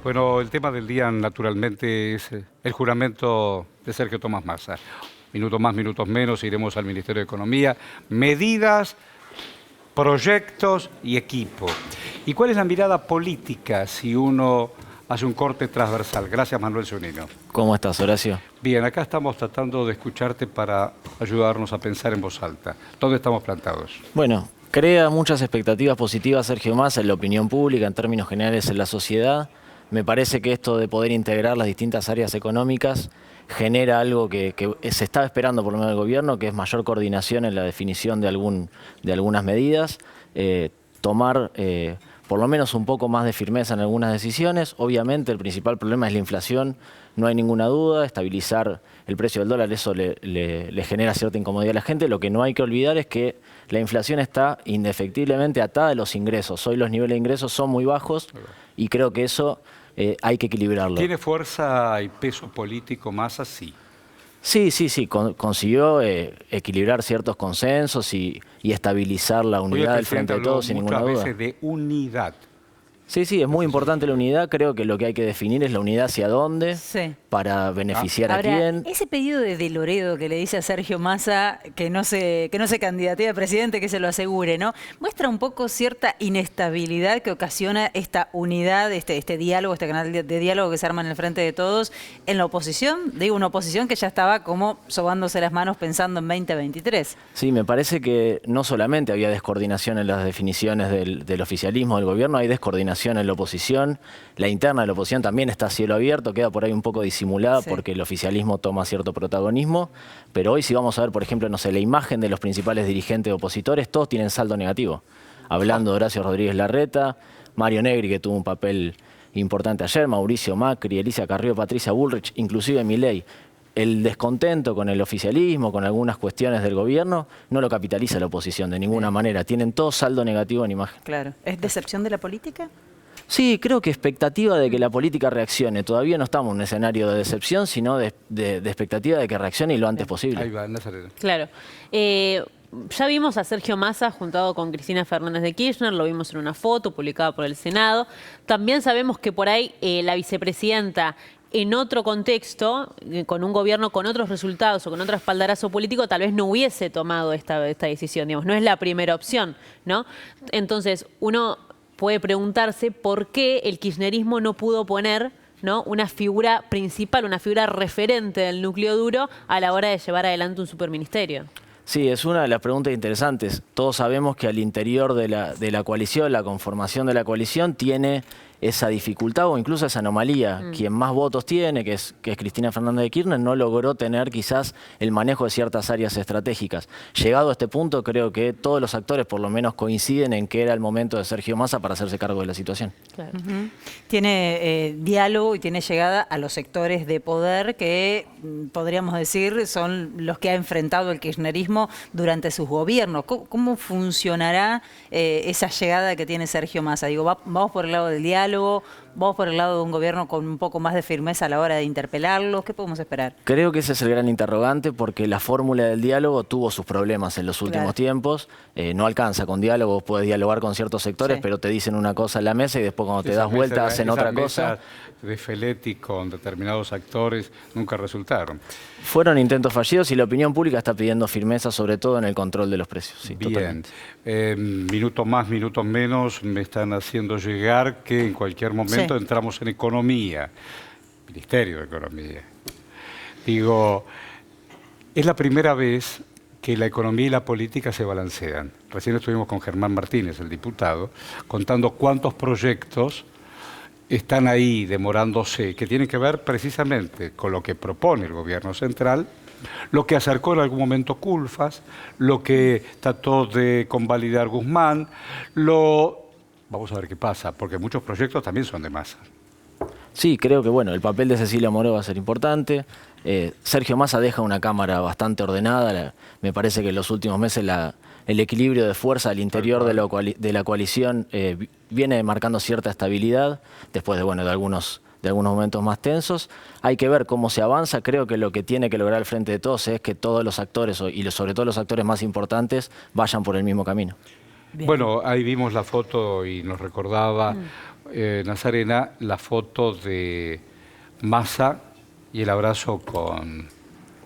Bueno, el tema del día naturalmente es el juramento de Sergio Tomás Massa. Minutos más, minutos menos, iremos al Ministerio de Economía. Medidas, proyectos y equipo. ¿Y cuál es la mirada política si uno hace un corte transversal? Gracias, Manuel Zunino. ¿Cómo estás, Horacio? Bien, acá estamos tratando de escucharte para ayudarnos a pensar en voz alta. ¿Dónde estamos plantados? Bueno, crea muchas expectativas positivas Sergio Massa en la opinión pública, en términos generales en la sociedad. Me parece que esto de poder integrar las distintas áreas económicas genera algo que se estaba esperando por lo menos del gobierno, que es mayor coordinación en la definición de algunas medidas, tomar por lo menos un poco más de firmeza en algunas decisiones. Obviamente el principal problema es la inflación, no hay ninguna duda, estabilizar el precio del dólar, eso le genera cierta incomodidad a la gente. Lo que no hay que olvidar es que la inflación está indefectiblemente atada a los ingresos. Hoy los niveles de ingresos son muy bajos y creo que eso hay que equilibrarlo. ¿Tiene fuerza y peso político Massa? Sí. Sí. Consiguió equilibrar ciertos consensos y estabilizar la unidad del Frente de Todos sin ninguna duda. Muchas veces de unidad. Sí, es muy importante la unidad. Creo que lo que hay que definir es la unidad hacia dónde, para beneficiar a quién. Ese pedido de Loredo que le dice a Sergio Massa que no se candidatee a presidente, que se lo asegure, ¿no? Muestra un poco cierta inestabilidad que ocasiona esta unidad, este diálogo, este canal de diálogo que se arma en el Frente de Todos en la oposición. Digo, una oposición que ya estaba como sobándose las manos pensando en 2023. Sí, me parece que no solamente había descoordinación en las definiciones del oficialismo, del gobierno, hay descoordinación en la oposición. La interna de la oposición también está a cielo abierto, queda por ahí un poco disimulada porque el oficialismo toma cierto protagonismo. Pero hoy si vamos a ver, por ejemplo, no sé, la imagen de los principales dirigentes opositores, todos tienen saldo negativo. Hablando de Horacio Rodríguez Larreta, Mario Negri, que tuvo un papel importante ayer, Mauricio Macri, Alicia Carrió, Patricia Bullrich, inclusive Milei. El descontento con el oficialismo, con algunas cuestiones del gobierno, no lo capitaliza la oposición de ninguna manera. Tienen todo saldo negativo en imagen. Claro. ¿Es decepción de la política? Sí, creo que expectativa de que la política reaccione. Todavía no estamos en un escenario de decepción, sino de expectativa de que reaccione y lo antes posible. Ahí va, Nazareno. Claro. Ya vimos a Sergio Massa juntado con Cristina Fernández de Kirchner, lo vimos en una foto publicada por el Senado. También sabemos que por ahí la vicepresidenta, en otro contexto, con un gobierno con otros resultados o con otro espaldarazo político, tal vez no hubiese tomado esta decisión. Digamos, no es la primera opción, ¿no? Entonces, uno puede preguntarse por qué el kirchnerismo no pudo poner, ¿no?, una figura principal, una figura referente del núcleo duro a la hora de llevar adelante un superministerio. Sí, es una de las preguntas interesantes. Todos sabemos que al interior de la coalición, la conformación de la coalición tiene esa dificultad o incluso esa anomalía. Quien más votos tiene, que es Cristina Fernández de Kirchner, no logró tener quizás el manejo de ciertas áreas estratégicas. Llegado a este punto, creo que todos los actores por lo menos coinciden en que era el momento de Sergio Massa para hacerse cargo de la situación. Claro. Tiene diálogo y tiene llegada a los sectores de poder que podríamos decir son los que ha enfrentado el kirchnerismo durante sus gobiernos. ¿Cómo funcionará esa llegada que tiene Sergio Massa? Digo, vamos por el lado del diálogo, vamos por el lado de un gobierno con un poco más de firmeza a la hora de interpelarlos. ¿Qué podemos esperar? Creo que ese es el gran interrogante porque la fórmula del diálogo tuvo sus problemas en los últimos tiempos. No alcanza con diálogo, puedes dialogar con ciertos sectores, pero te dicen una cosa en la mesa y después cuando te das vuelta hacen otra cosa. De Feletti con determinados actores nunca resultaron. Fueron intentos fallidos y la opinión pública está pidiendo firmeza, sobre todo en el control de los precios. Sí, bien, minutos más, minutos menos, me están haciendo llegar que en cualquier momento entramos en economía, Ministerio de Economía. Digo, es la primera vez que la economía y la política se balancean. Recién estuvimos con Germán Martínez, el diputado, contando cuántos proyectos están ahí demorándose, que tienen que ver precisamente con lo que propone el gobierno central, lo que acercó en algún momento Culfas, lo que trató de convalidar Guzmán, vamos a ver qué pasa, porque muchos proyectos también son de Massa. Sí, creo que bueno, el papel de Cecilia Moró va a ser importante. Sergio Massa deja una Cámara bastante ordenada. Me parece que en los últimos meses el equilibrio de fuerza al interior de la coalición viene marcando cierta estabilidad, después de algunos momentos más tensos. Hay que ver cómo se avanza. Creo que lo que tiene que lograr el Frente de Todos es que todos los actores, y sobre todo los actores más importantes, vayan por el mismo camino. Bien. Bueno, ahí vimos la foto y nos recordaba Nazarena, la foto de Massa y el abrazo con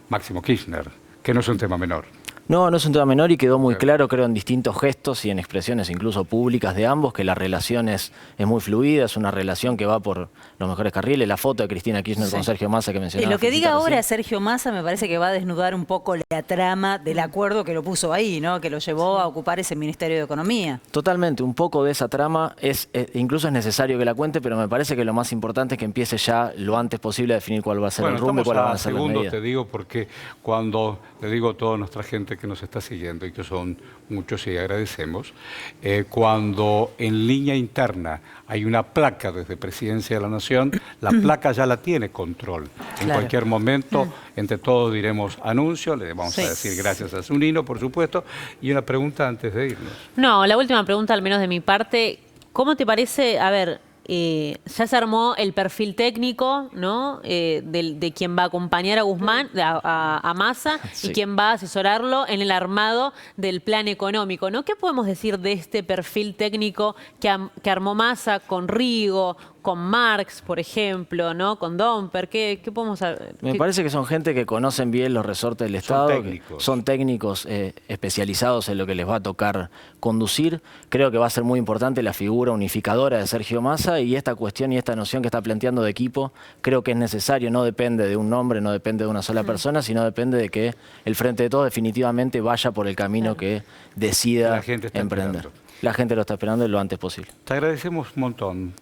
Máximo Kirchner, que no es un tema menor. No, no es un tema menor y quedó muy claro, creo, en distintos gestos y en expresiones incluso públicas de ambos, que la relación es muy fluida, es una relación que va por los mejores carriles. La foto de Cristina Kirchner con Sergio Massa que mencionaba. Lo que diga Felicita ahora recién. Sergio Massa me parece que va a desnudar un poco la trama del acuerdo que lo puso ahí, ¿no? Que lo llevó a ocupar ese Ministerio de Economía. Totalmente, un poco de esa trama incluso es necesario que la cuente, pero me parece que lo más importante es que empiece ya lo antes posible a definir cuál va a ser el rumbo y cuáles van a ser las medidas. Te digo, porque cuando le digo a toda nuestra gente que nos está siguiendo, y que son muchos y agradecemos, cuando en línea interna hay una placa desde Presidencia de la Nación, la placa ya la tiene control. En cualquier momento, entre todos diremos anuncio, le vamos a decir gracias a Zunino, por supuesto, y una pregunta antes de irnos. No, la última pregunta, al menos de mi parte, ¿cómo te parece, a ver, ya se armó el perfil técnico, ¿no? De quien va a acompañar a Guzmán, a Massa, y quien va a asesorarlo en el armado del plan económico, ¿no? ¿Qué podemos decir de este perfil técnico que armó Massa con Rigo, con Marx, por ejemplo, ¿no? Con Domper? ¿Qué podemos saber? Me parece que son gente que conocen bien los resortes del Estado, son técnicos especializados en lo que les va a tocar conducir. Creo que va a ser muy importante la figura unificadora de Sergio Massa y esta cuestión y esta noción que está planteando de equipo, creo que es necesario, no depende de un nombre, no depende de una sola persona, sino depende de que el Frente de Todos definitivamente vaya por el camino que decida emprender. La gente lo está esperando lo antes posible. Te agradecemos un montón.